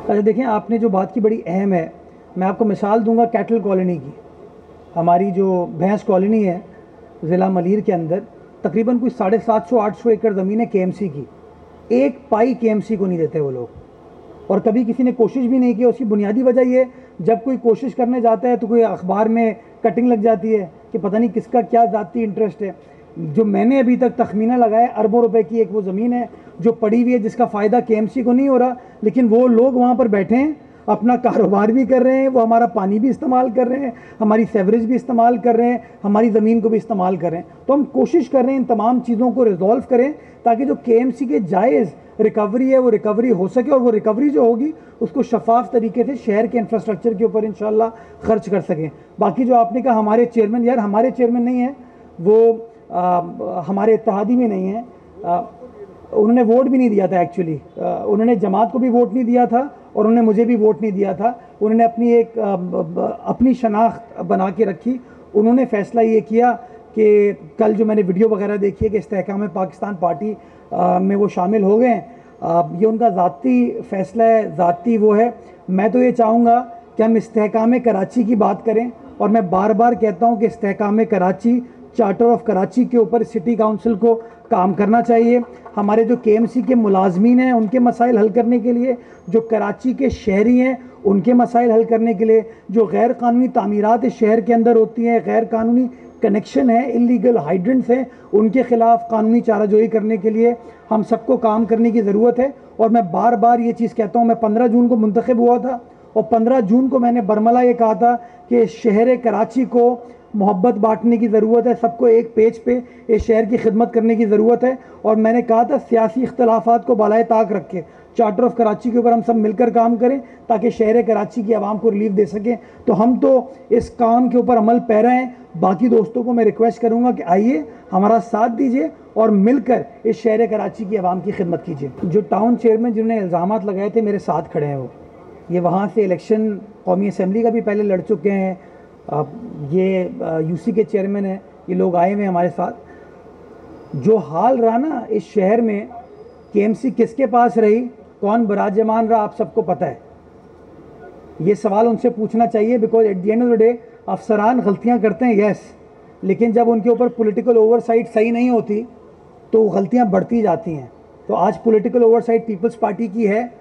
अच्छा देखिए, आपने जो बात की बड़ी अहम है। मैं आपको मिसाल दूंगा कैटल कॉलोनी की। हमारी जो भैंस कॉलोनी है ज़िला मलीर के अंदर, तकरीबन कोई 750-800 एकड़ ज़मीन है केएमसी की। एक पाई केएमसी को नहीं देते वो लोग, और कभी किसी ने कोशिश भी नहीं की। उसकी बुनियादी वजह ये, जब कोई कोशिश करने जाता है तो कोई अखबार में कटिंग लग जाती है कि पता नहीं किसका क्या ज़ाती इंटरेस्ट है। जो मैंने अभी तक तखमीना लगाया, अरबों रुपए की एक वो ज़मीन है जो पड़ी हुई है, जिसका फ़ायदा केएमसी को नहीं हो रहा, लेकिन वो लोग वहाँ पर बैठे हैं, अपना कारोबार भी कर रहे हैं, वो हमारा पानी भी इस्तेमाल कर रहे हैं, हमारी सेवरेज भी इस्तेमाल कर रहे हैं, हमारी ज़मीन को भी इस्तेमाल कर रहे हैं। तो हम कोशिश कर रहे हैं इन तमाम चीज़ों को रिजॉल्व करें, ताकि जो केएमसी के जायज़ रिकवरी है वो रिकवरी हो सके, और वो रिकवरी जो होगी उसको शफाफ तरीके से शहर के इंफ्रास्ट्रक्चर के ऊपर इंशाल्लाह खर्च कर सकें। बाकी जो आपने कहा हमारे चेयरमैन, यार हमारे चेयरमैन नहीं है वो, हमारे इत्तेहादी में नहीं है। उन्होंने वोट भी नहीं दिया था एक्चुअली। उन्होंने जमात को भी वोट नहीं दिया था और उन्होंने मुझे भी वोट नहीं दिया था। उन्होंने अपनी शनाख्त बना के रखी। उन्होंने फ़ैसला ये किया कि कल जो मैंने वीडियो वगैरह देखी है कि इस्तेहकाम पाकिस्तान पार्टी में वो शामिल हो गए। ये उनका ज़ाती फ़ैसला है, ज़ाती वो है। मैं तो ये चाहूँगा कि हम इस्तेहकाम कराची की बात करें, और मैं बार बार कहता हूँ कि इस्तेहकाम कराची, चार्टर ऑफ कराची के ऊपर सिटी काउंसिल को काम करना चाहिए। हमारे जो केएमसी के मुलाजमीन हैं उनके मसाइल हल करने के लिए, जो कराची के शहरी हैं उनके मसाइल हल करने के लिए, जो गैर कानूनी तामीरात इस शहर के अंदर होती हैं, गैर कानूनी कनेक्शन है, इलीगल हाइड्रेंट्स हैं, उनके ख़िलाफ़ कानूनी चाराजोई करने के लिए हम सबको काम करने की ज़रूरत है। और मैं बार बार ये चीज़ कहता हूँ। मैं 15 जून को मुंतखब हुआ था, और 15 जून को मैंने बरमला ये कहा था कि शहर कराची को मोहब्बत बांटने की ज़रूरत है, सबको एक पेज पे इस शहर की खिदमत करने की ज़रूरत है। और मैंने कहा था सियासी इख्तलाफात को बालाए ताक रख के चार्टर ऑफ कराची के ऊपर हम सब मिलकर काम करें, ताकि शहर कराची की आवाम को रिलीफ दे सकें। तो हम तो इस काम के ऊपर अमल पैरा हैं। बाकी दोस्तों को मैं रिक्वेस्ट करूँगा कि आइए हमारा साथ दीजिए और मिलकर इस शहर कराची की आवाम की खिदमत कीजिए। जो टाउन चेयरमैन जिन्होंने इल्ज़ाम लगाए थे, मेरे साथ खड़े हैं वो। ये वहाँ से इलेक्शन कौमी असम्बली का भी पहले लड़ चुके हैं। ये यूसी के चेयरमैन हैं, ये लोग आए हुए हमारे साथ। जो हाल रहा ना इस शहर में, केएमसी किसके पास रही, कौन बराजमान रहा, आप सबको पता है। ये सवाल उनसे पूछना चाहिए, because at the end of the day अफसरान गलतियां करते हैं, यस, लेकिन जब उनके ऊपर पॉलिटिकल ओवरसाइट सही नहीं होती तो गलतियां बढ़ती जाती हैं। तो आज पॉलिटिकल ओवरसाइट पीपल्स पार्टी की है।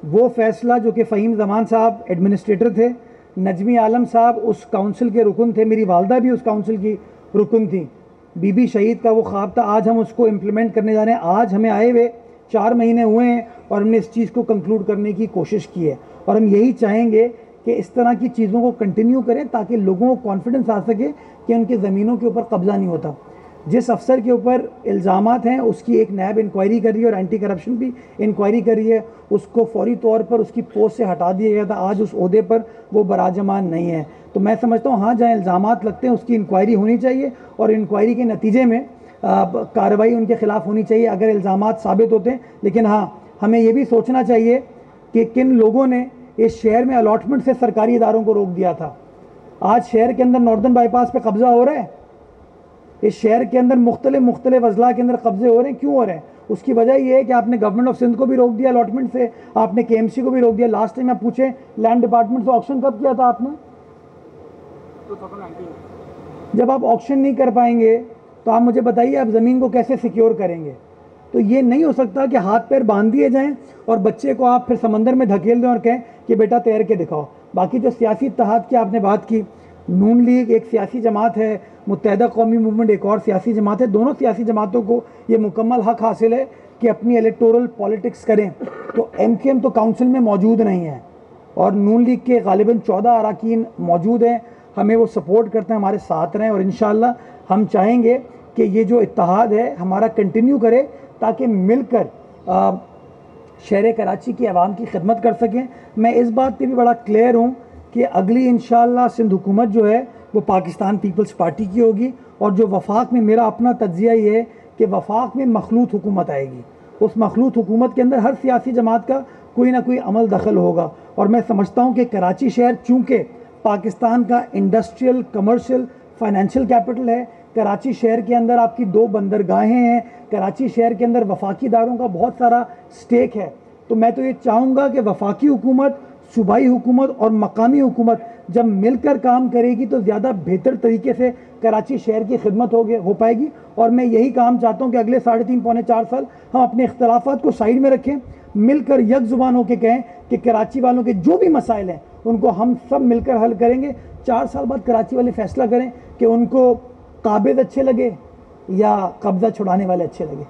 वो फैसला जो कि फ़हीम ज़मान साहब एडमिनिस्ट्रेटर थे, नजमी आलम साहब उस काउंसिल के रुकन थे, मेरी वालदा भी उस काउंसिल की रुकन थी। बीबी शहीद का वो ख्वाब था, आज हम उसको इम्प्लीमेंट करने जा रहे हैं। आज हमें आए हुए 4 महीने हुए हैं और हमने इस चीज़ को कंक्लूड करने की कोशिश की है। और हम यही चाहेंगे कि इस तरह की चीज़ों को कंटिन्यू करें, ताकि लोगों को कॉन्फिडेंस आ सके कि उनके ज़मीनों के ऊपर कब्ज़ा नहीं होता। जिस अफसर के ऊपर इल्ज़ामात हैं उसकी एक नैब इंक्वायरी कर रही है और एंटी करप्शन भी इंक्वायरी कर रही है। उसको फौरी तौर पर उसकी पोस्ट से हटा दिया गया था। आज उस ओहदे पर वो बराजमान नहीं है। तो मैं समझता हूँ हाँ, जहाँ इल्ज़ामात लगते हैं उसकी इंक्वायरी होनी चाहिए, और इंक्वायरी के नतीजे में कार्रवाई उनके ख़िलाफ़ होनी चाहिए अगर इल्ज़ामात साबित होते हैं। लेकिन हाँ, हमें ये भी सोचना चाहिए कि किन लोगों ने इस शहर में अलॉटमेंट से सरकारी इदारों को रोक दिया था। आज शहर के अंदर नॉर्दर्न बाईपास पे कब्ज़ा हो रहा है, इस शहर के अंदर मुख्तलिफ अजला के अंदर कब्जे हो रहे हैं। क्यों हो रहे हैं? उसकी वजह यह है कि आपने गवर्नमेंट ऑफ सिंध को भी रोक दिया अलॉटमेंट से, आपने केएमसी को भी रोक दिया। लास्ट टाइम आप पूछे लैंड डिपार्टमेंट से ऑक्शन कब किया था आपने? 2019। जब आप ऑक्शन नहीं कर पाएंगे तो आप मुझे बताइए आप ज़मीन को कैसे सिक्योर करेंगे? तो ये नहीं हो सकता कि हाथ पैर बांध दिए जाएं और बच्चे को आप फिर समंदर में धकेल दें और कहें कि बेटा तैर के दिखाओ। बाकी जो सियासी इत्तेहाद की आपने बात की, नून लीग एक सियासी जमात है, मुत्तहदा कौमी मूवमेंट एक और सियासी जमात है। दोनों सियासी जमातों को ये मुकम्मल हक हासिल है कि अपनी इलेक्टोरल पॉलिटिक्स करें। तो एमकेएम तो काउंसिल में मौजूद नहीं है, और नून लीग के गालिबन 14 अरकान मौजूद हैं। हमें वो सपोर्ट करते हैं, हमारे साथ रहें, और इंशाअल्लाह हम चाहेंगे कि ये जो इत्तेहाद है हमारा कंटिन्यू करे, ताकि मिलकर शहर कराची की आवाम की खिदमत कर सकें। मैं इस बात पे भी बड़ा क्लियर हूँ कि अगली इंशाअल्लाह सिंध हुकूमत जो है वो पाकिस्तान पीपल्स पार्टी की होगी, और जो वफाक में, मेरा अपना तज्जिया ये है कि वफाक में मखलूत हुकूमत आएगी। उस मखलूत हुकूमत के अंदर हर सियासी जमात का कोई ना कोई अमल दखल होगा। और मैं समझता हूँ कि कराची शहर चूँकि पाकिस्तान का इंडस्ट्रियल, कमर्शियल, फाइनेंशियल कैपिटल है, कराची शहर के अंदर आपकी 2 बंदरगाहें हैं, कराची शहर के अंदर वफाकी दारों का बहुत सारा स्टेक है। तो मैं तो ये चाहूँगा कि वफाकी हुकूमत, सूबाई हुकूमत और मकामी हुकूमत जब मिलकर काम करेगी तो ज़्यादा बेहतर तरीके से कराची शहर की खिदमत हो पाएगी। और मैं यही काम चाहता हूँ कि अगले 3.5 पौने 4 साल हम अपने इख्तलाफात को साइड में रखें, मिलकर यक ज़ुबान होकर कहें कि कराची वालों के जो भी मसाइल हैं उनको हम सब मिलकर हल करेंगे। 4 साल बाद कराची वाले फैसला करें कि उनको काबिज अच्छे लगे या कब्ज़ा छुड़ाने वाले अच्छे लगे।